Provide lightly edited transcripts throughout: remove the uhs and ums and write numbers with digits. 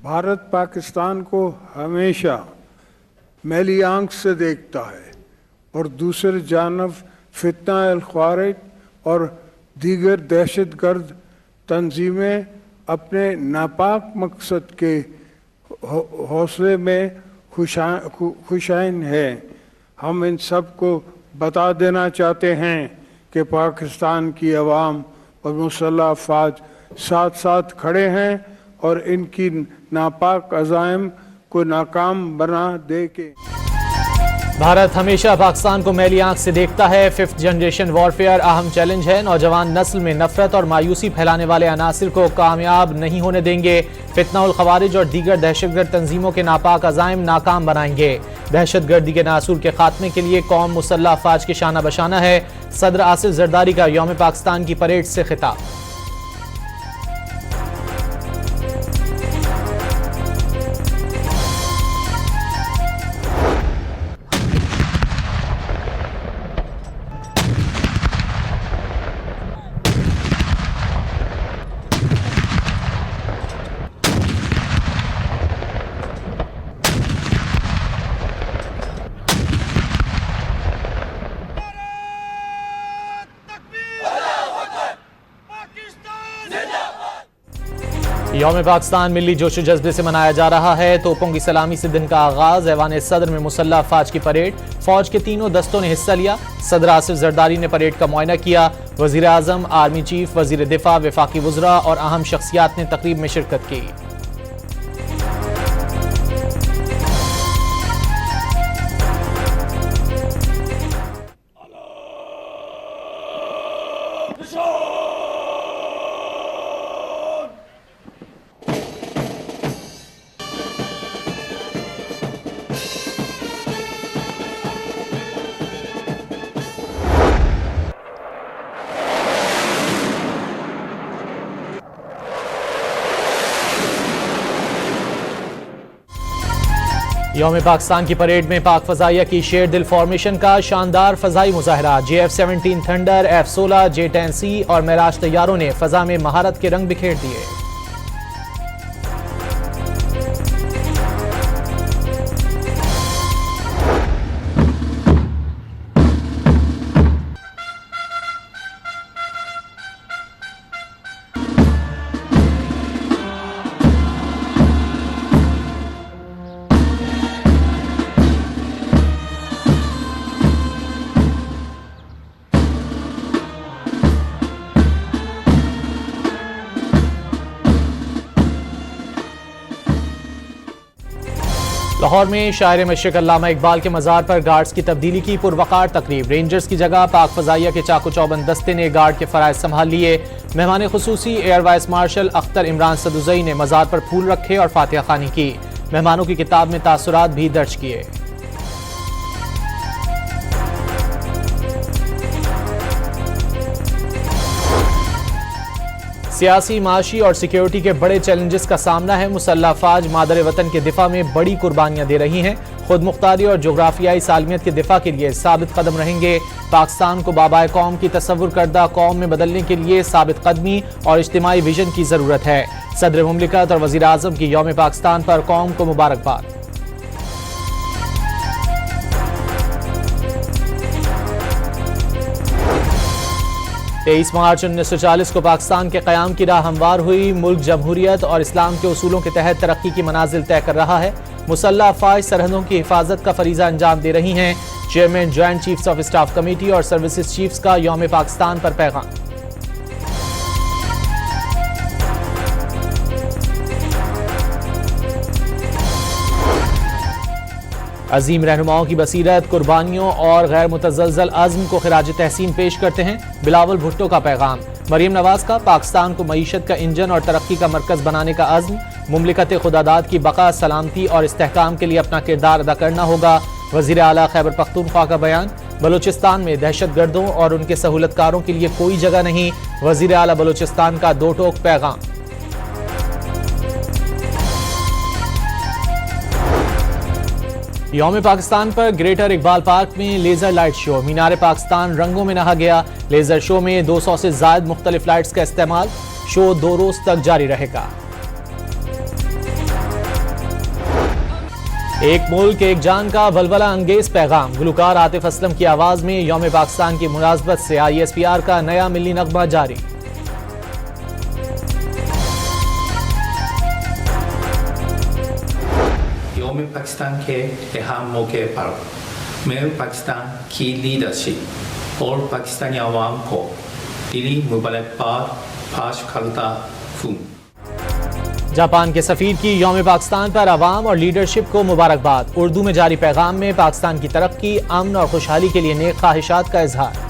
भारत पाकिस्तान को हमेशा मैली आंख से देखता है और दूसरी जानब फितना अल-ख्वारिज और दीगर दहशतगर्द तंजीमें अपने नापाक मकसद के हौसले में खुशाइन है। हम इन सब को बता देना चाहते हैं कि पाकिस्तान की अवाम और मुसल्लह अफवाज साथ साथ खड़े हैं और इनकी नापाक अज़ाइम को नाकाम बना दे के। भारत हमेशा पाकिस्तान को मैली आंख से देखता है। 5th जनरेशन वॉरफेयर अहम चैलेंज है। नौजवान नस्ल में नफरत और मायूसी फैलाने वाले अनासिर को कामयाब नहीं होने देंगे। फितना उल खवारिज और दीगर दहशतगर्द तंजीमों के नापाक अज़ाइम नाकाम बनाएंगे। दहशतगर्दी के नासूर के खात्मे के लिए कौम मुसल्लह अफवाज के शाना बशाना है। सदर आसिफ जरदारी का यौम पाकिस्तान की परेड से खिताब। यौम पाकिस्तान मिली जोशो जज्बे से मनाया जा रहा है। तोपों की सलामी से दिन का आगाज। ऐवान सदर में मुसल्लह अफवाज की परेड। फौज के तीनों दस्तों ने हिस्सा लिया। सदर आसिफ जरदारी ने परेड का मुआयना किया। वजीर आजम, आर्मी चीफ, वजीर दिफा, वफाकी वज़रा और अहम शख्सियात ने तकरीब में शिरकत की। यौम पाकिस्तान की परेड में पाक फजाइया की शेर दिल फॉर्मेशन का शानदार फजाई मुजाहरा। JF-17 थंडर, F-16, J-10C और मेराज तैयारों ने फजा में महारत के रंग बिखेर दिए। लाहौर में शायर मशरिक अल्लामा इकबाल के मज़ार पर गार्ड्स की तब्दीली की पुरवकार तकरीब। रेंजर्स की जगह पाक फजाइया के चाको चौबंद दस्ते ने गार्ड के फराइज संभाल लिए। मेहमान खुसूसी air vice marshal Akhtar Imran Saduzai ने मज़ार पर फूल रखे और फातिहा खानी की। मेहमानों की किताब में तासुरात भी दर्ज किए। सियासी, माशी और सिक्योरिटी के बड़े चैलेंजेस का सामना है। मुसल्लह अफवाज मादर वतन के दिफा में बड़ी कुर्बानियां दे रही हैं। खुद मुख्तारी और जोग्राफियाई सालमियत के दिफा के लिए साबित कदम रहेंगे। पाकिस्तान को बाबाए कौम की तस्वुर करदा कौम में बदलने के लिए साबित कदमी और इज्तिमाई विजन की जरूरत है। सदर मुमलिकत और वजीर आजम की यौम पाकिस्तान पर कौम को मुबारकबाद। 23 मार्च 1940 को पाकिस्तान के क़याम की राह हमवार हुई। मुल्क जमहूरियत और इस्लाम के उसूलों के तहत तरक्की की मनाजिल तय कर रहा है। मुसल्लह अफवाज सरहदों की हिफाजत का फरीजा अंजाम दे रही हैं। Chairman joint chiefs of staff committee और सर्विसेज चीफ्स का यौम पाकिस्तान पर पैगाम। अजीम रहनुमाओं की बसीरत, कुर्बानियों और गैर मुतज़लज़ल अज़्म को खिराज तहसीन पेश करते हैं। बिलावल भुट्टो का पैगाम। मरीम नवाज का पाकिस्तान को मईशत का इंजन और तरक्की का मरकज बनाने का अज़्म। मुमलिकत खुदादाद की बका, सलामती और इस्तेहकाम के लिए अपना किरदार अदा करना होगा। वज़ीर आला खैबर पख्तूनख्वा का बयान। बलूचिस्तान में दहशतगर्दों और उनके सहूलतकारों के लिए कोई जगह नहीं। वज़ीर आला बलूचिस्तान का दो टोक पैगाम। यौम पाकिस्तान पर ग्रेटर इकबाल पार्क में लेजर लाइट शो। मीनार पाकिस्तान रंगों में नहा गया। लेजर शो में 200 से ज्यादा मुख्तलिफ लाइट्स का इस्तेमाल। शो 2 रोज तक जारी रहेगा। एक मुल्क एक जान का वलवला अंगेज पैगाम। गुलकार आतिफ असलम की आवाज में यौम पाकिस्तान की मुनासबत से ISPR का नया मिली नगमा जारी। यौम पाकिस्तान के अहम मौके पर मैं पाकिस्तान की लीडरशिप और पाकिस्तानी अवाम को दिली मुबारकबाद पेश करता हूँ। जापान के सफीर की यौम पाकिस्तान पर अवाम और लीडरशिप को मुबारकबाद। उर्दू में जारी पैगाम में पाकिस्तान की तरक्की, अमन और खुशहाली के लिए नेक ख्वाहिशात का इजहार।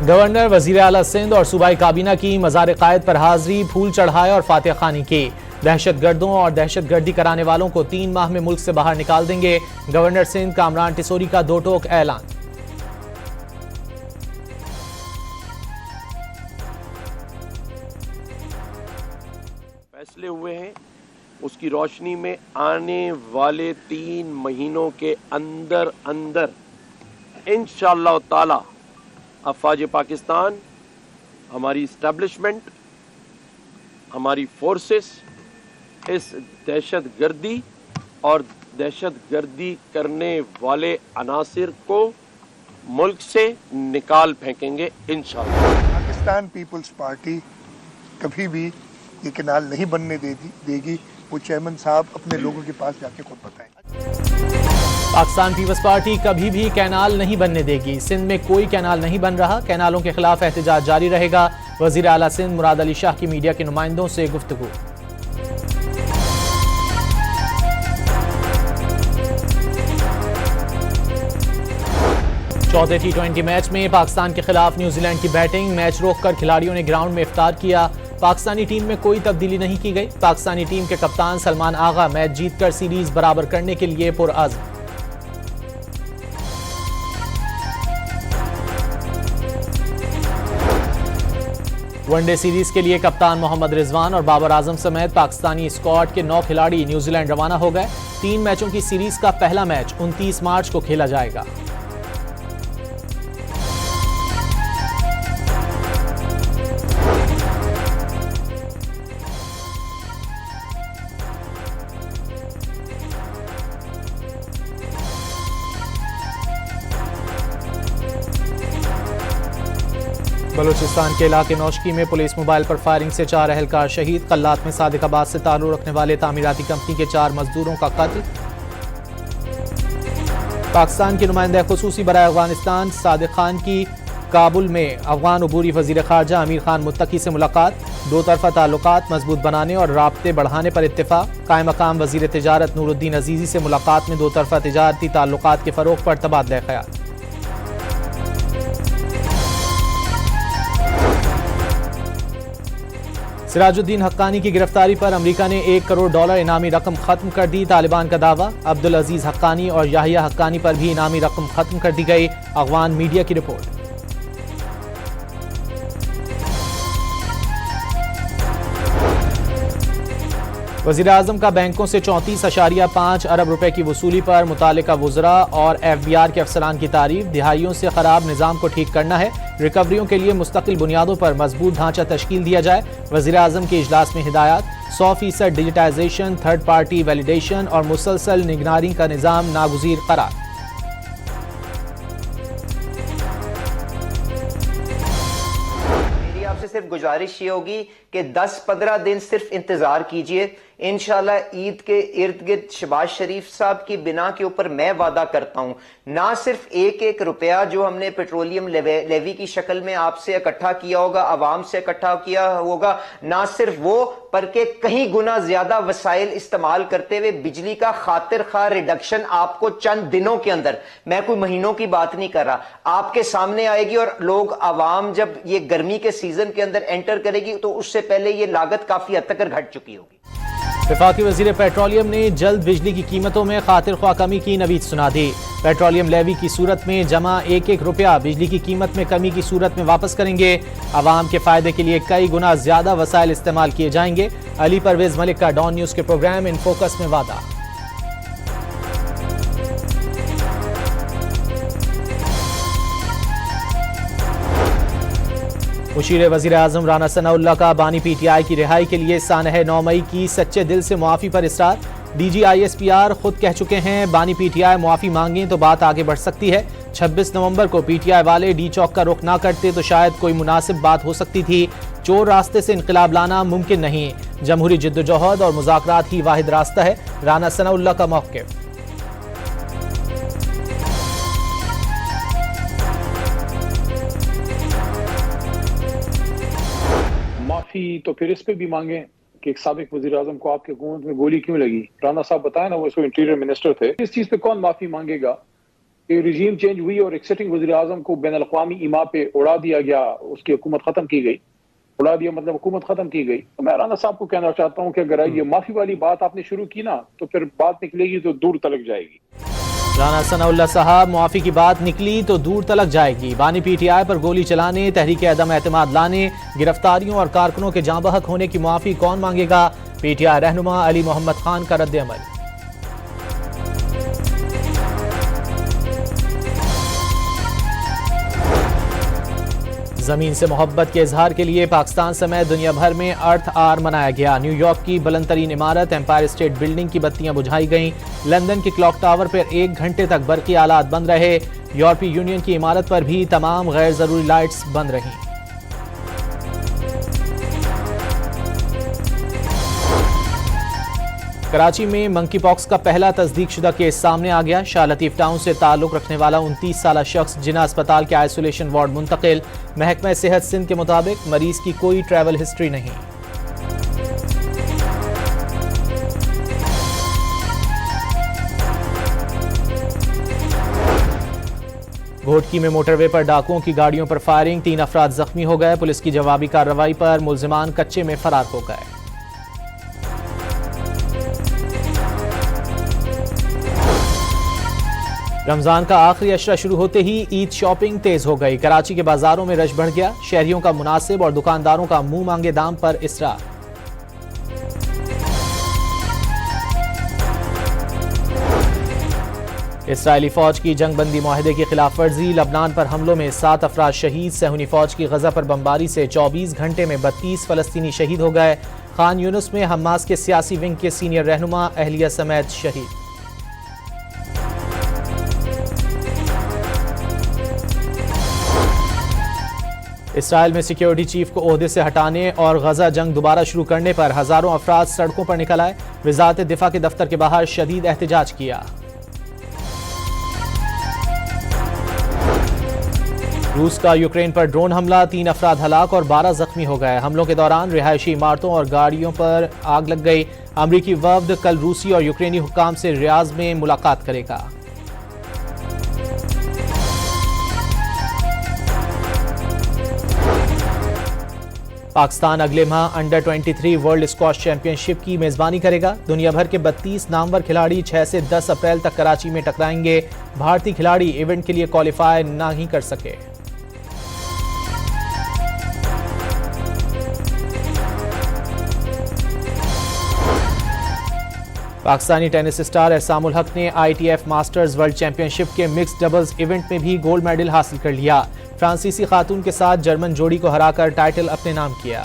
गवर्नर, वजीर आला सिंध और सूबाई काबीना की मज़ार कायद पर हाजिरी, फूल चढ़ाए और फातिहा खानी की। दहशतगर्दों और दहशतगर्दी कराने वालों को 3 माह में मुल्क से बाहर निकाल देंगे। गवर्नर सिंध कामरान टिसोरी का 2 टोक ऐलान। फैसले हुए हैं, उसकी रोशनी में आने वाले 3 महीनों के अंदर इंशाअल्लाह ताला अफवाज पाकिस्तान, हमारी इस्टेब्लिशमेंट, हमारी फोर्सेस इस दहशतगर्दी और दहशतगर्दी करने वाले अनासिर को मुल्क से निकाल फेंकेंगे इंशाअल्लाह। पाकिस्तान पीपल्स पार्टी कभी भी ये कैनाल नहीं बनने देगी। वो चेयरमैन साहब अपने लोगों के पास जाके खुद बताएं। पाकिस्तान पीपल्स पार्टी कभी भी कैनाल नहीं बनने देगी। सिंध में कोई कैनाल नहीं बन रहा, कैनालों के खिलाफ एहतजाज जारी रहेगा। वजीर आला सिंध मुराद अली शाह की मीडिया के नुमाइंदों से गुफ्तगू। चौथे T20 मैच में पाकिस्तान के खिलाफ न्यूजीलैंड की बैटिंग। मैच रोककर खिलाड़ियों ने ग्राउंड में इफ्तार किया। पाकिस्तानी टीम में कोई तब्दीली नहीं की गई। पाकिस्तानी टीम के कप्तान सलमान आगा मैच जीतकर सीरीज बराबर करने के लिए पुरअज़्म। वनडे सीरीज के लिए कप्तान मोहम्मद रिजवान और बाबर आजम समेत पाकिस्तानी स्क्वाड के 9 खिलाड़ी न्यूजीलैंड रवाना हो गए। 3 मैचों की सीरीज का पहला मैच 29 मार्च को खेला जाएगा। बलूचिस्तान के इलाके नौशकी में पुलिस मोबाइल पर फायरिंग से 4 एहलकार शहीद। कल्लात में सादिकाबाद से ताल्लुक रखने वाले तामीराती कंपनी के 4 मजदूरों का कत्ल। पाकिस्तान के नुमाइंदा खुसूसी बराए अफगानिस्तान सादिक खान की काबुल में अफगान अबूरी वजीर खारजा अमीर खान मुत्तकी से मुलाकात। 2 तरफा ताल्लुकात मजबूत बनाने और राब्ते बढ़ाने पर इत्तेफाक। कायम मकाम वजीर तिजारत नूरुद्दीन अजीजी से मुलाकात में 2 तरफा तिजारती ताल्लुकात के फरोग पर तबादला ख्याल। सिराजुद्दीन हक्कानी की गिरफ्तारी पर अमेरिका ने $1 करोड़ इनामी रकम खत्म कर दी। तालिबान का दावा। अब्दुल अजीज हक्कानी और याहिया हक्कानी पर भी इनामी रकम खत्म कर दी गई। अफगान मीडिया की रिपोर्ट। वजीर आजम का बैंकों से 34.5 अरब रुपए की वसूली पर मुतालिका वुज़रा और FBR के अफसरान की तारीफ। दिहाइयों से खराब निज़ाम को ठीक करना है। रिकवरियों के लिए मुस्तकिल बुनियादों पर मजबूत ढांचा तश्कील दिया जाए। वजीर आजम के इजलास में हिदायत। 100% डिजिटाइजेशन, थर्ड पार्टी वैलिडेशन और मुसलसल निगरानी का निज़ाम नागुज़ीर करार। मेरी आपसे सिर्फ गुजारिश ये होगी कि 10-15 दिन सिर्फ इंतजार कीजिए। इंशाल्लाह ईद के इर्द गिर्द शहबाज शरीफ साहब की बिना के ऊपर मैं वादा करता हूं, ना सिर्फ 1-1 रुपया जो हमने पेट्रोलियम लेवी की शक्ल में आपसे इकट्ठा किया होगा, आवाम से इकट्ठा किया होगा, ना सिर्फ वो बल्कि कहीं गुना ज्यादा वसाइल इस्तेमाल करते हुए बिजली का खातिर खा रिडक्शन आपको चंद दिनों के अंदर, मैं कोई महीनों की बात नहीं कर रहा, आपके सामने आएगी। और लोग आवाम जब ये गर्मी के सीजन के अंदर एंटर करेगी तो उससे पहले ये लागत काफी हद तक घट चुकी होगी। वफाकी वजीर पेट्रोलियम ने जल्द बिजली की कीमतों में खातिर ख्वाह कमी की नवीद सुना दी। पेट्रोलियम लेवी की सूरत में जमा एक रुपया बिजली की कीमत में कमी की सूरत में वापस करेंगे। आवाम के फायदे के लिए कई गुना ज्यादा वसाइल इस्तेमाल किए जाएंगे। अली परवेज मलिक का डॉन न्यूज के प्रोग्राम इन फोकस में वादा। मुशीर वजीर आजम राना सनाउल्लाह का बानी PTI की रिहाई के लिए सानह 9 मई की सच्चे दिल से मुआफी पर इसरार। DGISPR खुद कह चुके हैं बानी PTI मुआफी मांगें तो बात आगे बढ़ सकती है। 26 नवंबर को PTI वाले डी चौक का रुख ना करते तो शायद कोई मुनासिब बात हो सकती थी। चोर रास्ते से इनकलाब लाना मुमकिन नहीं। जमहूरी जिद्दोजहद और मुज़ाकरात ही वाहिद रास्ता है। राना सनाउल्लाह का मौक़िफ़। माफी तो फिर इस पे भी मांगे कि एक साबिक वजीर आजम को आपके हुकूमत में गोली क्यों लगी। राना साहब बताए ना, वो इसको इंटीरियर मिनिस्टर थे। इस चीज पे कौन माफी मांगेगा कि रिजीम चेंज हुई और एक सिटिंग वजीर आजम को बैन अल-अक़वामी ईमा पे उड़ा दिया गया, उसकी हुकूमत खत्म की गई। उड़ा दिया मतलब हुकूमत खत्म की गई। तो मैं राना साहब को कहना चाहता हूँ कि अगर ये माफी वाली बात आपने शुरू की ना तो फिर बात निकलेगी तो दूर तलक जाएगी। राना सनाउल्लाह साहब, मुआफी की बात निकली तो दूर तलक जाएगी। बानी PTI पर गोली चलाने, तहरीक अदम एतमाद लाने, गिरफ्तारियों और कारकुनों के जाँ बहक होने की मुआफी कौन मांगेगा। PTI रहनुमा अली मोहम्मद खान का रद्द अमल। जमीन से मोहब्बत के इजहार के लिए पाकिस्तान समेत दुनिया भर में अर्थ आर मनाया गया। न्यूयॉर्क की बुलंदतरीन इमारत एम्पायर स्टेट बिल्डिंग की बत्तियां बुझाई गईं। लंदन के क्लॉक टावर पर 1 घंटे तक बरकी आलात बंद रहे। यूरोपीय यूनियन की इमारत पर भी तमाम गैर जरूरी लाइट्स बंद रहीं। कराची में मंकी पॉक्स का पहला तस्दीक शुदा केस सामने आ गया। शाह लतीफ टाउन से ताल्लुक रखने वाला 29 साला शख्स जिना अस्पताल के आइसोलेशन वार्ड मुंतकिल। महकमा सेहत सिंध के मुताबिक मरीज की कोई ट्रैवल हिस्ट्री नहीं। घोटकी में मोटरवे पर डाकुओं की गाड़ियों पर फायरिंग, 3 अफराद जख्मी हो गए। पुलिस की जवाबी कार्रवाई पर मुल्जिमान कच्चे में फरार हो गए। रमजान का आखिरी अशरा शुरू होते ही ईद शॉपिंग तेज हो गई। कराची के बाजारों में रश बढ़ गया। शहरियों का मुनासिब और दुकानदारों का मुंह मांगे दाम पर इसरार। इसराइली फौज की जंगबंदी मुआहदे की खिलाफ वर्जी, लबनान पर हमलों में 7 अफराद शहीद। सहूनी फौज की गजा पर बमबारी से 24 घंटे में 32 फलस्तीनी शहीद हो गए। खान यूनुस में हमास के सियासी विंग के सीनियर रहनुमा अहलिया समेत शहीद। इसराइल में सिक्योरिटी चीफ को ओहदे से हटाने और गजा जंग दोबारा शुरू करने पर हजारों अफराद सड़कों पर निकल आए। वजारत दिफा के दफ्तर के बाहर शदीद एहतजाज किया। रूस का यूक्रेन पर ड्रोन हमला, 3 अफराद हलाक और 12 जख्मी हो गए। हमलों के दौरान रिहायशी इमारतों और गाड़ियों पर आग लग गई। अमरीकी वफ्द कल रूसी और यूक्रेनी हुक्काम से रियाज में मुलाकात करेगा। पाकिस्तान अगले माह अंडर 23 वर्ल्ड स्क्वॉश चैंपियनशिप की मेजबानी करेगा। दुनिया भर के 32 नामवर खिलाड़ी 6 से 10 अप्रैल तक कराची में टकराएंगे। भारतीय खिलाड़ी इवेंट के लिए क्वालिफाई नहीं कर सके। पाकिस्तानी टेनिस स्टार एहसामुल हक ने ITF मास्टर्स वर्ल्ड चैंपियनशिप के मिक्स्ड डबल्स इवेंट में भी गोल्ड मेडल हासिल कर लिया। फ्रांसीसी खातून के साथ जर्मन जोड़ी को हराकर टाइटल अपने नाम किया।